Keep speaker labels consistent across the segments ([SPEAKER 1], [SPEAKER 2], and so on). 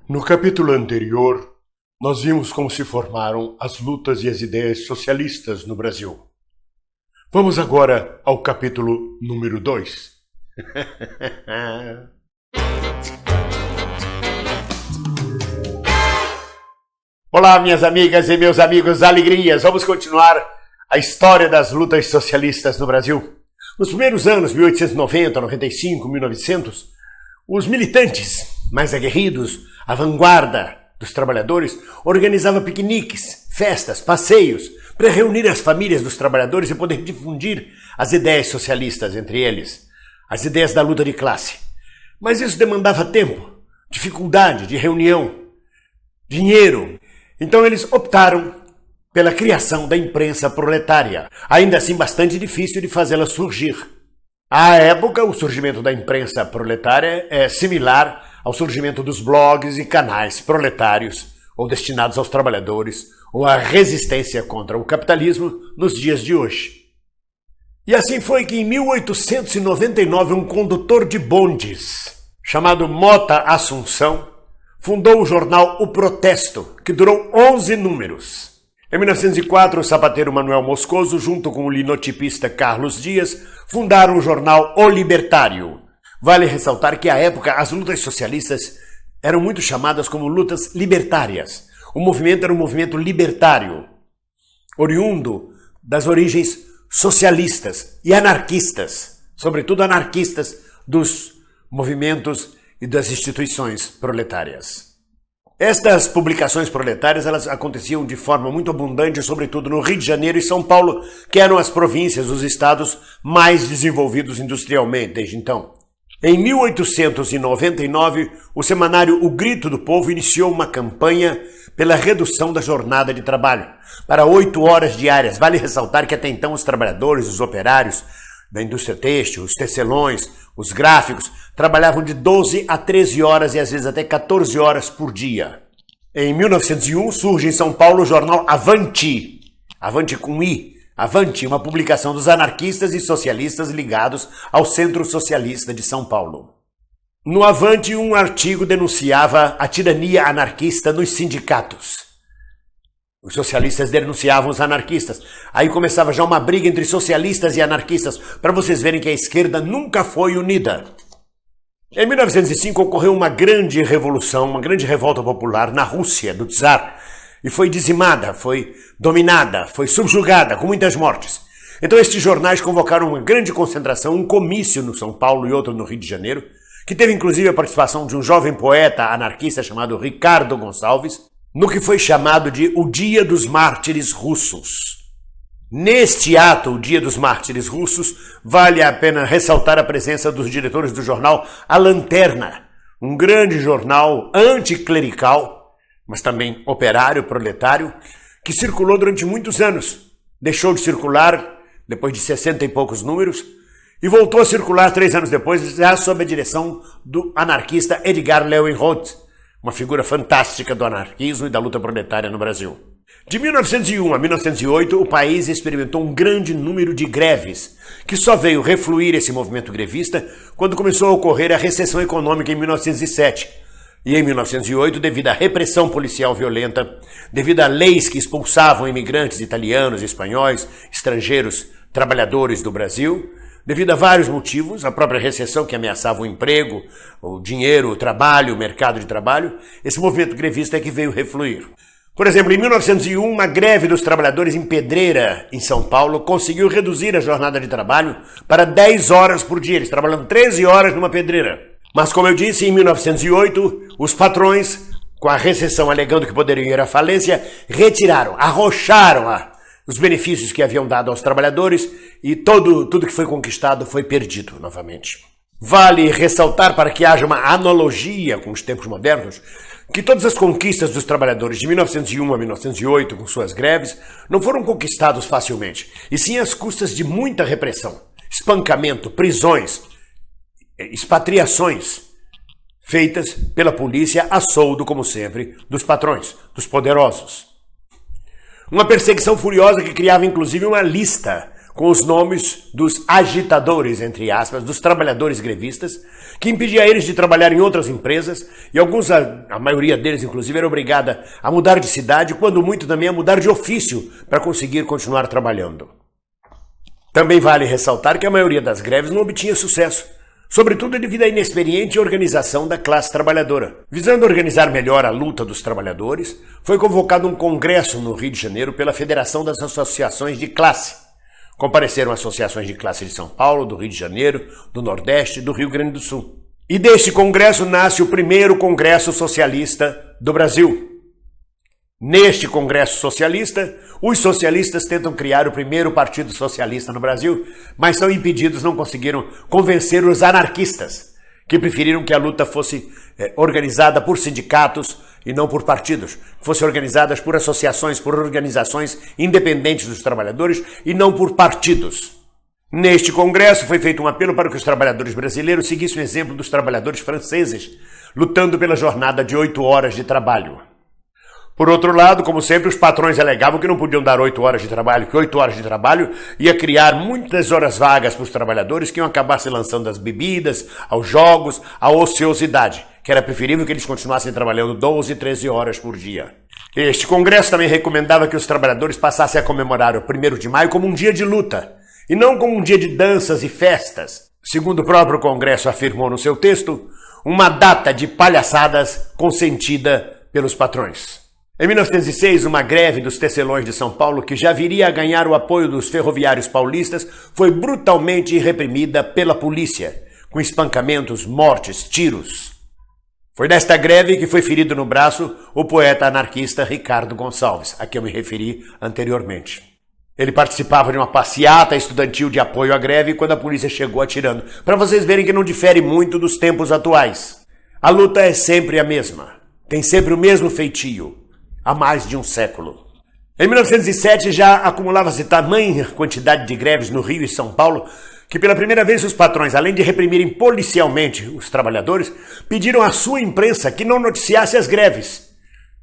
[SPEAKER 1] No capítulo anterior, nós vimos como se formaram as lutas e as ideias socialistas no Brasil. Vamos agora ao capítulo número 2. Olá, minhas amigas e meus amigos, alegrias! Vamos continuar a história das lutas socialistas no Brasil. Nos primeiros anos, 1890, 95, 1900, os militantes mais aguerridos, a vanguarda dos trabalhadores, organizava piqueniques, festas, passeios, para reunir as famílias dos trabalhadores e poder difundir as ideias socialistas entre eles, as ideias da luta de classe. Mas isso demandava tempo, dificuldade de reunião, dinheiro. Então eles optaram pela criação da imprensa proletária, ainda assim bastante difícil de fazê-la surgir. À época, o surgimento da imprensa proletária é similar ao surgimento dos blogs e canais proletários ou destinados aos trabalhadores ou à resistência contra o capitalismo nos dias de hoje. E assim foi que em 1899 um condutor de bondes, chamado Mota Assunção, fundou o jornal O Protesto, que durou 11 números. Em 1904, o sapateiro Manuel Moscoso, junto com o linotipista Carlos Dias, fundaram o jornal O Libertário. Vale ressaltar que, à época, as lutas socialistas eram muito chamadas como lutas libertárias. O movimento era um movimento libertário, oriundo das origens socialistas e anarquistas, sobretudo anarquistas dos movimentos e das instituições proletárias. Estas publicações proletárias elas aconteciam de forma muito abundante, sobretudo no Rio de Janeiro e São Paulo, que eram as províncias, os estados mais desenvolvidos industrialmente desde então. Em 1899, o semanário O Grito do Povo iniciou uma campanha pela redução da jornada de trabalho para 8 horas diárias. Vale ressaltar que até então os trabalhadores, os operários da indústria têxtil, os tecelões, os gráficos, trabalhavam de 12 a 13 horas e às vezes até 14 horas por dia. Em 1901 surge em São Paulo o jornal Avante, Avante com I, Avante, uma publicação dos anarquistas e socialistas ligados ao Centro Socialista de São Paulo. No Avante, um artigo denunciava a tirania anarquista nos sindicatos. Os socialistas denunciavam os anarquistas. Aí começava já uma briga entre socialistas e anarquistas, para vocês verem que a esquerda nunca foi unida. Em 1905 ocorreu uma grande revolução, uma grande revolta popular na Rússia, do Tsar, e foi dizimada, foi dominada, foi subjugada, com muitas mortes. Então estes jornais convocaram uma grande concentração, um comício no São Paulo e outro no Rio de Janeiro, que teve inclusive a participação de um jovem poeta anarquista chamado Ricardo Gonçalves, no que foi chamado de o Dia dos Mártires Russos. Neste ato, o Dia dos Mártires Russos, vale a pena ressaltar a presença dos diretores do jornal A Lanterna, um grande jornal anticlerical, mas também operário, proletário, que circulou durante muitos anos. Deixou de circular depois de 60 e poucos números e voltou a circular 3 anos depois, já sob a direção do anarquista Edgar Leuenroth, uma figura fantástica do anarquismo e da luta proletária no Brasil. De 1901 a 1908, o país experimentou um grande número de greves, que só veio refluir esse movimento grevista quando começou a ocorrer a recessão econômica em 1907. E em 1908, devido à repressão policial violenta, devido a leis que expulsavam imigrantes italianos, espanhóis, estrangeiros, trabalhadores do Brasil, devido a vários motivos, a própria recessão que ameaçava o emprego, o dinheiro, o trabalho, o mercado de trabalho, esse movimento grevista é que veio refluir. Por exemplo, em 1901, uma greve dos trabalhadores em Pedreira, em São Paulo, conseguiu reduzir a jornada de trabalho para 10 horas por dia. Eles trabalhando 13 horas numa pedreira. Mas, como eu disse, em 1908, os patrões, com a recessão alegando que poderiam ir à falência, retiraram, arrocharam os benefícios que haviam dado aos trabalhadores e tudo que foi conquistado foi perdido novamente. Vale ressaltar, para que haja uma analogia com os tempos modernos, que todas as conquistas dos trabalhadores de 1901 a 1908, com suas greves, não foram conquistados facilmente, e sim às custas de muita repressão, espancamento, prisões, expatriações feitas pela polícia a soldo, como sempre, dos patrões, dos poderosos. Uma perseguição furiosa que criava inclusive uma lista com os nomes dos agitadores, entre aspas, dos trabalhadores grevistas, que impedia eles de trabalhar em outras empresas, e alguns, a maioria deles inclusive, era obrigada a mudar de cidade, quando muito também a mudar de ofício para conseguir continuar trabalhando. Também vale ressaltar que a maioria das greves não obtinha sucesso, sobretudo devido à inexperiente organização da classe trabalhadora. Visando organizar melhor a luta dos trabalhadores, foi convocado um congresso no Rio de Janeiro pela Federação das Associações de Classe. Compareceram associações de classe de São Paulo, do Rio de Janeiro, do Nordeste e do Rio Grande do Sul. E deste congresso nasce o primeiro Congresso Socialista do Brasil. Neste Congresso Socialista, os socialistas tentam criar o primeiro Partido Socialista no Brasil, mas são impedidos, não conseguiram convencer os anarquistas, que preferiram que a luta fosse organizada por sindicatos e não por partidos, fosse organizada por associações, por organizações independentes dos trabalhadores e não por partidos. Neste congresso foi feito um apelo para que os trabalhadores brasileiros seguissem o exemplo dos trabalhadores franceses, lutando pela jornada de 8 horas de trabalho. Por outro lado, como sempre, os patrões alegavam que não podiam dar 8 horas de trabalho, que 8 horas de trabalho ia criar muitas horas vagas para os trabalhadores que iam acabar se lançando às bebidas, aos jogos, à ociosidade, que era preferível que eles continuassem trabalhando 12, 13 horas por dia. Este congresso também recomendava que os trabalhadores passassem a comemorar o 1º de maio como um dia de luta, e não como um dia de danças e festas. Segundo o próprio congresso afirmou no seu texto, uma data de palhaçadas consentida pelos patrões. Em 1906, uma greve dos tecelões de São Paulo, que já viria a ganhar o apoio dos ferroviários paulistas, foi brutalmente reprimida pela polícia, com espancamentos, mortes, tiros. Foi nesta greve que foi ferido no braço o poeta anarquista Ricardo Gonçalves, a que eu me referi anteriormente. Ele participava de uma passeata estudantil de apoio à greve quando a polícia chegou atirando, para vocês verem que não difere muito dos tempos atuais. A luta é sempre a mesma, tem sempre o mesmo feitio. Há mais de um século. Em 1907 já acumulava-se tamanha quantidade de greves no Rio e São Paulo que pela primeira vez os patrões, além de reprimirem policialmente os trabalhadores, pediram à sua imprensa que não noticiasse as greves,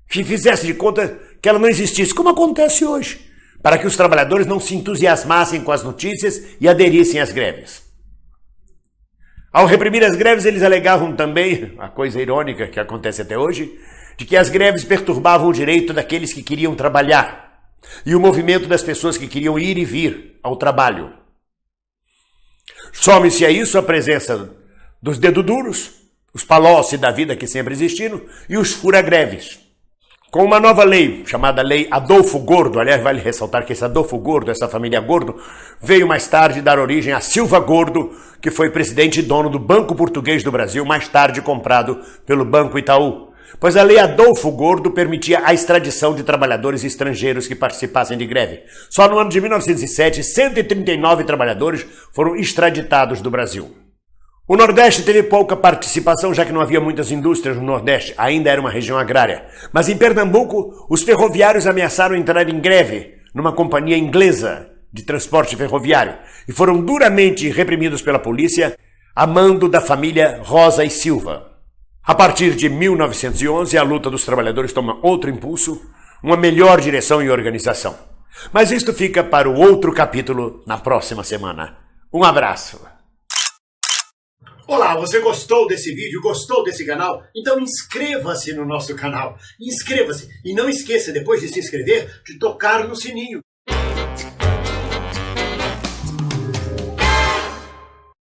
[SPEAKER 1] que fizesse de conta que ela não existisse, como acontece hoje, para que os trabalhadores não se entusiasmassem com as notícias e aderissem às greves. Ao reprimir as greves, eles alegavam também, a coisa irônica que acontece até hoje, de que as greves perturbavam o direito daqueles que queriam trabalhar e o movimento das pessoas que queriam ir e vir ao trabalho. Some-se a isso a presença dos dedo-duros, os Palocci da vida que sempre existiram e os fura-greves. Com uma nova lei, chamada Lei Adolfo Gordo, aliás, vale ressaltar que esse Adolfo Gordo, essa família Gordo, veio mais tarde dar origem a Silva Gordo, que foi presidente e dono do Banco Português do Brasil, mais tarde comprado pelo Banco Itaú. Pois a Lei Adolfo Gordo permitia a extradição de trabalhadores estrangeiros que participassem de greve. Só no ano de 1907, 139 trabalhadores foram extraditados do Brasil. O Nordeste teve pouca participação, já que não havia muitas indústrias no Nordeste, ainda era uma região agrária. Mas em Pernambuco, os ferroviários ameaçaram entrar em greve numa companhia inglesa de transporte ferroviário e foram duramente reprimidos pela polícia a mando da família Rosa e Silva. A partir de 1911, a luta dos trabalhadores toma outro impulso, uma melhor direção e organização. Mas isto fica para o outro capítulo na próxima semana. Um abraço! Olá, você gostou desse vídeo? Gostou desse canal? Então inscreva-se no nosso canal. Inscreva-se e não esqueça, depois de se inscrever, de tocar no sininho.